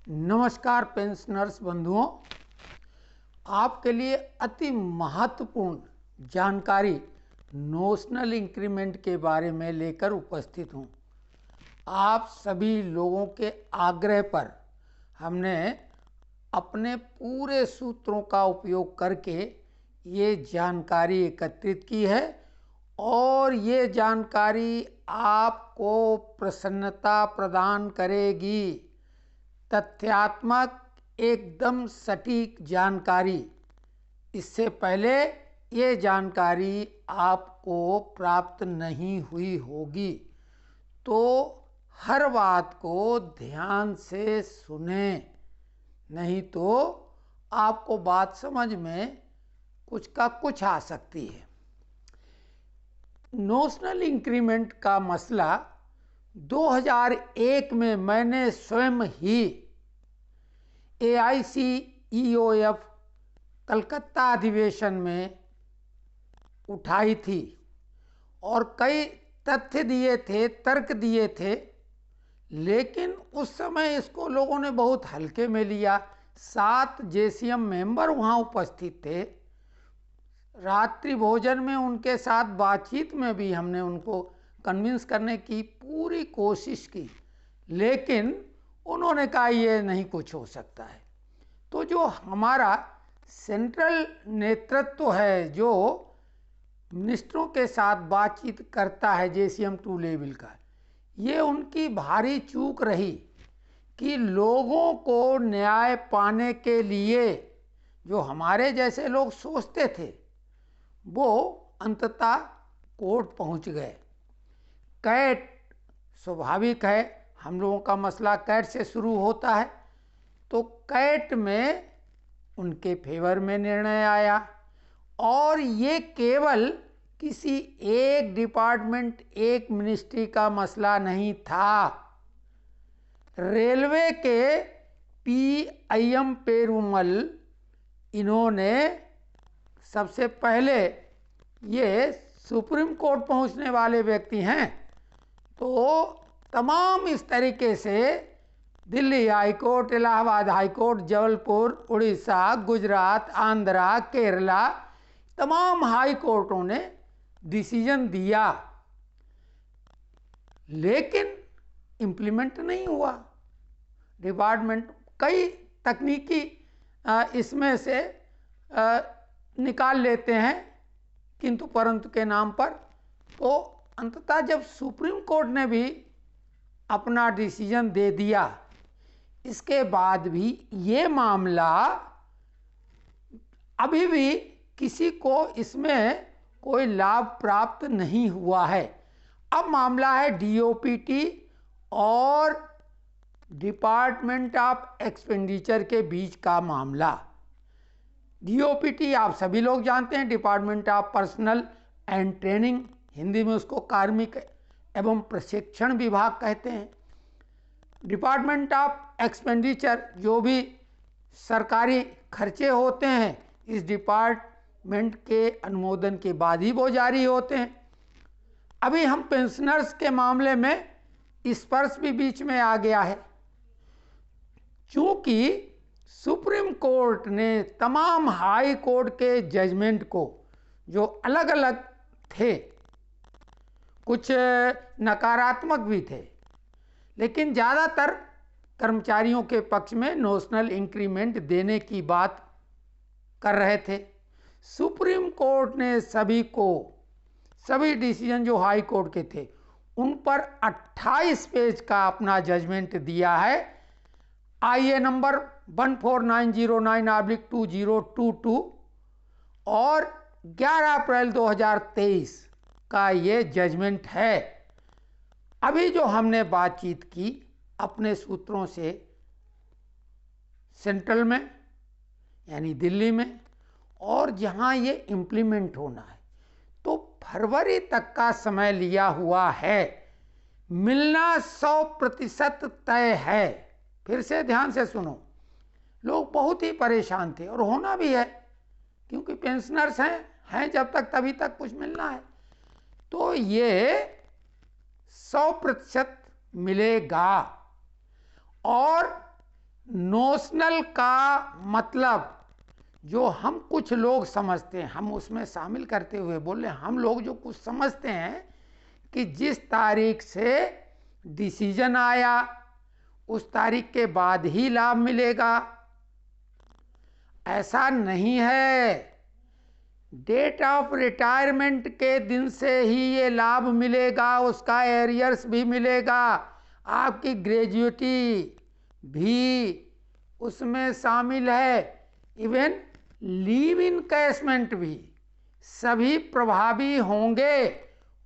नमस्कार पेंशनर्स बंधुओं, आपके लिए अति महत्वपूर्ण जानकारी नोशनल इंक्रीमेंट के बारे में लेकर उपस्थित हूँ। आप सभी लोगों के आग्रह पर हमने अपने पूरे सूत्रों का उपयोग करके ये जानकारी एकत्रित की है और ये जानकारी आपको प्रसन्नता प्रदान करेगी। तथ्यात्मक एकदम सटीक जानकारी। इससे पहले ये जानकारी आपको प्राप्त नहीं हुई होगी, तो हर बात को ध्यान से सुने, नहीं तो आपको बात समझ में कुछ का कुछ आ सकती है। नोशनल इंक्रीमेंट का मसला 2001 में मैंने स्वयं ही AICEOF कलकत्ता अधिवेशन में उठाई थी और कई तथ्य दिए थे, तर्क दिए थे, लेकिन उस समय इसको लोगों ने बहुत हल्के में लिया। 7 JCM मेंबर वहाँ उपस्थित थे। रात्रि भोजन में उनके साथ बातचीत में भी हमने उनको कन्विंस करने की पूरी कोशिश की, लेकिन उन्होंने कहा ये नहीं कुछ हो सकता है। तो जो हमारा सेंट्रल नेतृत्व है, जो मिनिस्टरों के साथ बातचीत करता है JCM 2 लेवल का, ये उनकी भारी चूक रही कि लोगों को न्याय पाने के लिए जो हमारे जैसे लोग सोचते थे वो अंततः कोर्ट पहुंच गए। कैट स्वाभाविक है, हम लोगों का मसला कैट से शुरू होता है, तो कैट में उनके फेवर में निर्णय आया और ये केवल किसी एक डिपार्टमेंट, एक मिनिस्ट्री का मसला नहीं था। रेलवे के PIM पेरुमल, इन्होंने सबसे पहले, ये सुप्रीम कोर्ट पहुंचने वाले व्यक्ति हैं, तो तमाम इस तरीके से Delhi high court, Allahabad high court, Jabalpur, Orissa, Gujarat, Andhra, Kerala, तमाम हाई कोर्टों ने डिसीजन दिया, लेकिन इम्प्लीमेंट नहीं हुआ। डिपार्टमेंट कई तकनीकी इसमें से निकाल लेते हैं किंतु परंतु के नाम पर। तो अंततः जब सुप्रीम कोर्ट ने भी अपना डिसीजन दे दिया, इसके बाद भी ये मामला अभी भी किसी को इसमें कोई लाभ प्राप्त नहीं हुआ है। अब मामला है DOPT और डिपार्टमेंट ऑफ एक्सपेंडिचर के बीच का मामला। DOPT आप सभी लोग जानते हैं, department of personal and training, Hindi में उसको कार्मिक एवं प्रशिक्षण विभाग कहते हैं। डिपार्टमेंट ऑफ एक्सपेंडिचर, जो भी सरकारी खर्चे होते हैं, इस डिपार्टमेंट के अनुमोदन के बाद ही वो जारी होते हैं। अभी हम पेंशनर्स के मामले में स्पर्श भी बीच में आ गया है, चूंकि सुप्रीम कोर्ट ने तमाम हाई कोर्ट के जजमेंट को, जो अलग अलग थे, कुछ नकारात्मक भी थे, लेकिन ज़्यादातर कर्मचारियों के पक्ष में नोशनल इंक्रीमेंट देने की बात कर रहे थे। सुप्रीम कोर्ट ने सभी डिसीजन जो हाई कोर्ट के थे उन पर 28 पेज का अपना जजमेंट दिया है। IA नंबर 14909/2022 और 11 अप्रैल 2023 का ये जजमेंट है। अभी जो हमने बातचीत की अपने सूत्रों से, सेंट्रल में यानी दिल्ली में, और जहां ये इम्प्लीमेंट होना है, तो फरवरी तक का समय लिया हुआ है। मिलना 100% तय है। फिर से ध्यान से सुनो, लोग बहुत ही परेशान थे और होना भी है, क्योंकि पेंशनर्स हैं जब तक तभी तक कुछ मिलना है। तो ये 100% मिलेगा और नोशनल का मतलब जो हम कुछ लोग समझते हैं, हम उसमें शामिल करते हुए बोल रहे हैं, हम लोग जो कुछ समझते हैं कि जिस तारीख से डिसीजन आया उस तारीख के बाद ही लाभ मिलेगा, ऐसा नहीं है। डेट ऑफ रिटायरमेंट के दिन से ही ये लाभ मिलेगा, उसका एरियर्स भी मिलेगा, आपकी ग्रेजुएटी भी उसमें शामिल है, इवन लीव इनकैशमेंट भी, सभी प्रभावी होंगे।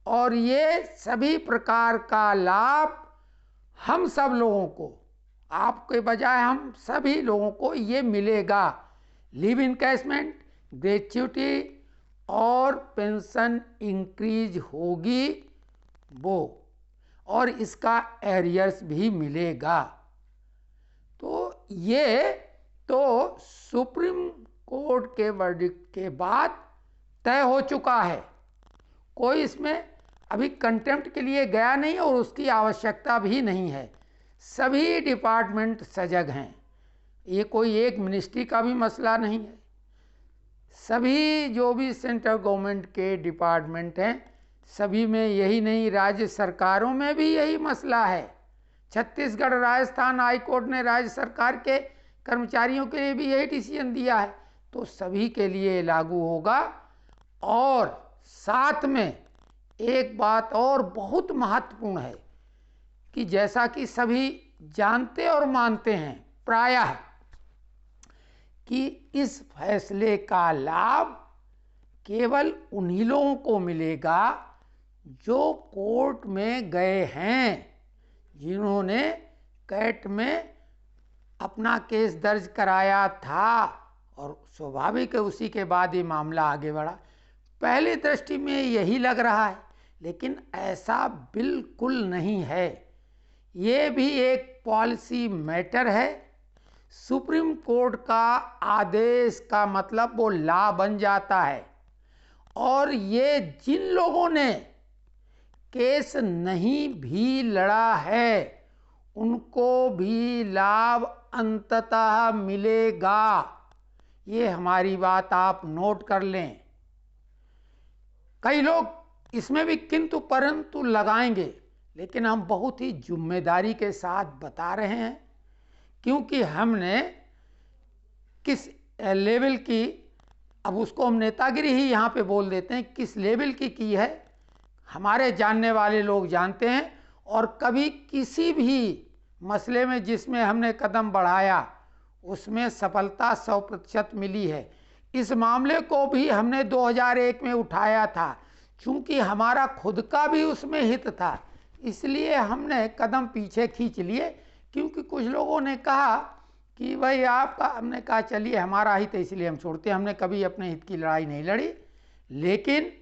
और ये सभी प्रकार का लाभ हम सब लोगों को, आपके बजाय हम सभी लोगों को ये मिलेगा। लीव इनकैशमेंट, ग्रेच्युटी और पेंशन इंक्रीज होगी वो, और इसका एरियर्स भी मिलेगा। तो ये तो सुप्रीम कोर्ट के वर्डिक्ट के बाद तय हो चुका है, कोई इसमें अभी कंटेम्प्ट के लिए गया नहीं और उसकी आवश्यकता भी नहीं है। सभी डिपार्टमेंट सजग हैं, ये कोई एक मिनिस्ट्री का भी मसला नहीं है। सभी जो भी सेंट्रल गवर्नमेंट के डिपार्टमेंट हैं, सभी में यही नहीं, राज्य सरकारों में भी यही मसला है। छत्तीसगढ़ राजस्थान हाई कोर्ट ने राज्य सरकार के कर्मचारियों के लिए भी यही डिसीजन दिया है, तो सभी के लिए लागू होगा। और साथ में एक बात और बहुत महत्वपूर्ण है कि जैसा कि सभी जानते और मानते हैं प्रायः कि इस फैसले का लाभ केवल उन्हीं लोगों को मिलेगा जो कोर्ट में गए हैं, जिन्होंने कैट में अपना केस दर्ज कराया था, और स्वाभाविक है उसी के बाद ये मामला आगे बढ़ा। पहली दृष्टि में यही लग रहा है, लेकिन ऐसा बिल्कुल नहीं है। ये भी एक पॉलिसी मैटर है। सुप्रीम कोर्ट का आदेश का मतलब वो लॉ बन जाता है, और ये जिन लोगों ने केस नहीं भी लड़ा है उनको भी लाभ अंततः मिलेगा। ये हमारी बात आप नोट कर लें। कई लोग इसमें भी किंतु परंतु लगाएंगे, लेकिन हम बहुत ही जिम्मेदारी के साथ बता रहे हैं, क्योंकि हमने किस लेवल की, अब उसको हम नेतागिरी ही यहाँ पे बोल देते हैं, किस लेवल की है हमारे जानने वाले लोग जानते हैं। और कभी किसी भी मसले में जिसमें हमने कदम बढ़ाया उसमें सफलता 100% मिली है। इस मामले को भी हमने 2001 में उठाया था, चूँकि हमारा खुद का भी उसमें हित था, इसलिए हमने कदम पीछे खींच लिए। क्योंकि कुछ लोगों ने कहा कि भाई आपका, हमने कहा चलिए हमारा हित है इसलिए हम छोड़ते हैं, हमने कभी अपने हित की लड़ाई नहीं लड़ी। लेकिन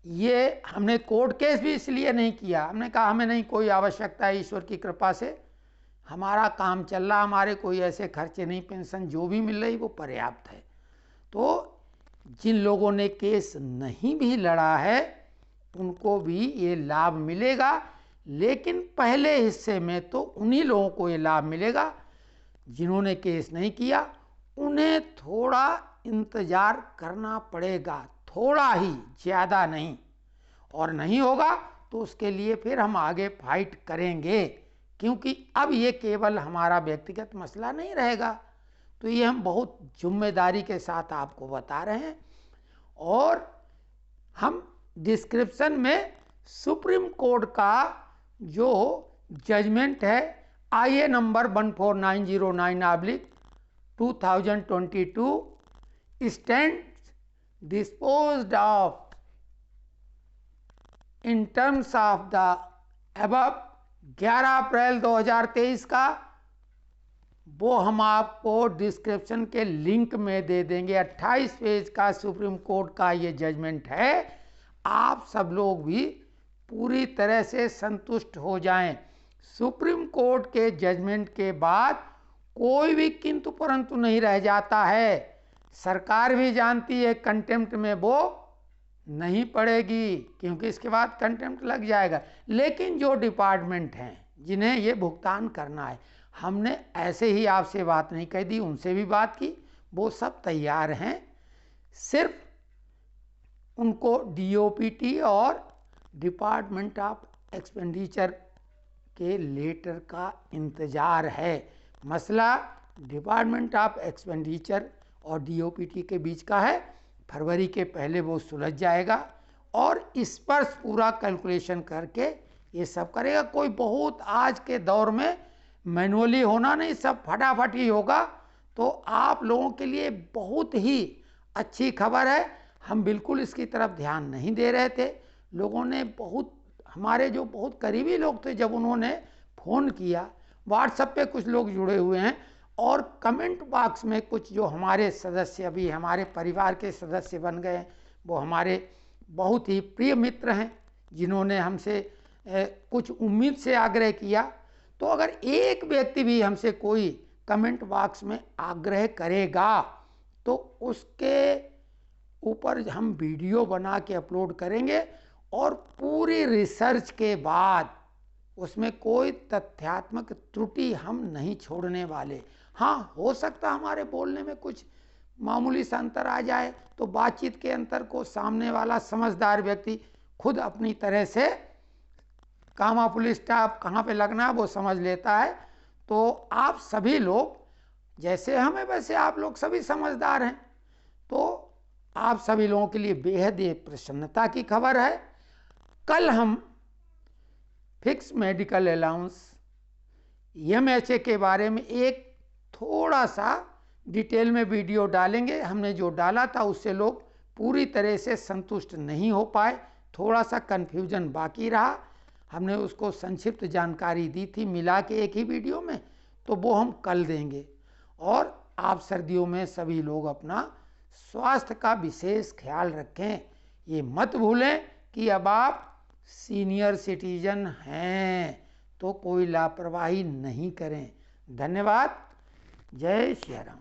ये हमने कोर्ट केस भी इसलिए नहीं किया, हमने कहा हमें नहीं कोई आवश्यकता है, ईश्वर की कृपा से हमारा काम चल रहा, हमारे कोई ऐसे खर्चे नहीं, पेंशन जो भी मिल रही वो पर्याप्त है। तो जिन लोगों ने केस नहीं भी लड़ा है उनको भी ये लाभ मिलेगा, लेकिन पहले हिस्से में तो उन्हीं लोगों को ये लाभ मिलेगा जिन्होंने केस नहीं किया। उन्हें थोड़ा इंतज़ार करना पड़ेगा, थोड़ा ही, ज़्यादा नहीं, और नहीं होगा तो उसके लिए फिर हम आगे फाइट करेंगे, क्योंकि अब ये केवल हमारा व्यक्तिगत मसला नहीं रहेगा। तो ये हम बहुत जिम्मेदारी के साथ आपको बता रहे हैं। और हम डिस्क्रिप्शन में सुप्रीम कोर्ट का जो जजमेंट है IA number 14909/2022 stands disposed of in terms of the above 11 अप्रैल 2023 का, वो हम आपको डिस्क्रिप्शन के लिंक में दे देंगे। 28 पेज का सुप्रीम कोर्ट का ये जजमेंट है। आप सब लोग भी पूरी तरह से संतुष्ट हो जाएं। सुप्रीम कोर्ट के जजमेंट के बाद कोई भी किंतु परंतु नहीं रह जाता है। सरकार भी जानती है कंटेम्प्ट में वो नहीं पड़ेगी, क्योंकि इसके बाद कंटेम्प्ट लग जाएगा। लेकिन जो डिपार्टमेंट हैं जिन्हें ये भुगतान करना है, हमने ऐसे ही आपसे बात नहीं कह दी, उनसे भी बात की, वो सब तैयार हैं। सिर्फ उनको डीओपीटी और डिपार्टमेंट ऑफ एक्सपेंडिचर के लेटर का इंतज़ार है। मसला डिपार्टमेंट ऑफ एक्सपेंडिचर और डीओपीटी के बीच का है। फरवरी के पहले वो सुलझ जाएगा और इस पर पूरा कैलकुलेशन करके ये सब करेगा। कोई बहुत आज के दौर में मैनुअली होना नहीं, सब फटाफट ही होगा। तो आप लोगों के लिए बहुत ही अच्छी खबर है। हम बिल्कुल इसकी तरफ ध्यान नहीं दे रहे थे। लोगों ने बहुत, हमारे जो बहुत करीबी लोग थे, जब उन्होंने फ़ोन किया, व्हाट्सएप पे कुछ लोग जुड़े हुए हैं और कमेंट बॉक्स में कुछ जो हमारे सदस्य अभी हमारे परिवार के सदस्य बन गए हैं, वो हमारे बहुत ही प्रिय मित्र हैं, जिन्होंने हमसे कुछ उम्मीद से आग्रह किया। तो अगर एक व्यक्ति भी हमसे कोई कमेंट बॉक्स में आग्रह करेगा तो उसके ऊपर हम वीडियो बना के अपलोड करेंगे और पूरी रिसर्च के बाद उसमें कोई तथ्यात्मक त्रुटि हम नहीं छोड़ने वाले। हाँ, हो सकता हमारे बोलने में कुछ मामूली सा अंतर आ जाए, तो बातचीत के अंतर को सामने वाला समझदार व्यक्ति खुद अपनी तरह से कामा पुलिस स्टाफ कहाँ पे लगना है वो समझ लेता है। तो आप सभी लोग, जैसे हमें वैसे आप लोग सभी समझदार हैं, तो आप सभी लोगों के लिए बेहद ये प्रसन्नता की खबर है। कल हम फिक्स मेडिकल अलाउंस एमएचए के बारे में एक थोड़ा सा डिटेल में वीडियो डालेंगे। हमने जो डाला था उससे लोग पूरी तरह से संतुष्ट नहीं हो पाए, थोड़ा सा कन्फ्यूजन बाकी रहा। हमने उसको संक्षिप्त जानकारी दी थी मिला के एक ही वीडियो में, तो वो हम कल देंगे। और आप सर्दियों में सभी लोग अपना स्वास्थ्य का विशेष ख्याल रखें। ये मत भूलें कि अब आप सीनियर सिटीजन हैं, तो कोई लापरवाही नहीं करें। धन्यवाद। जय श्री राम।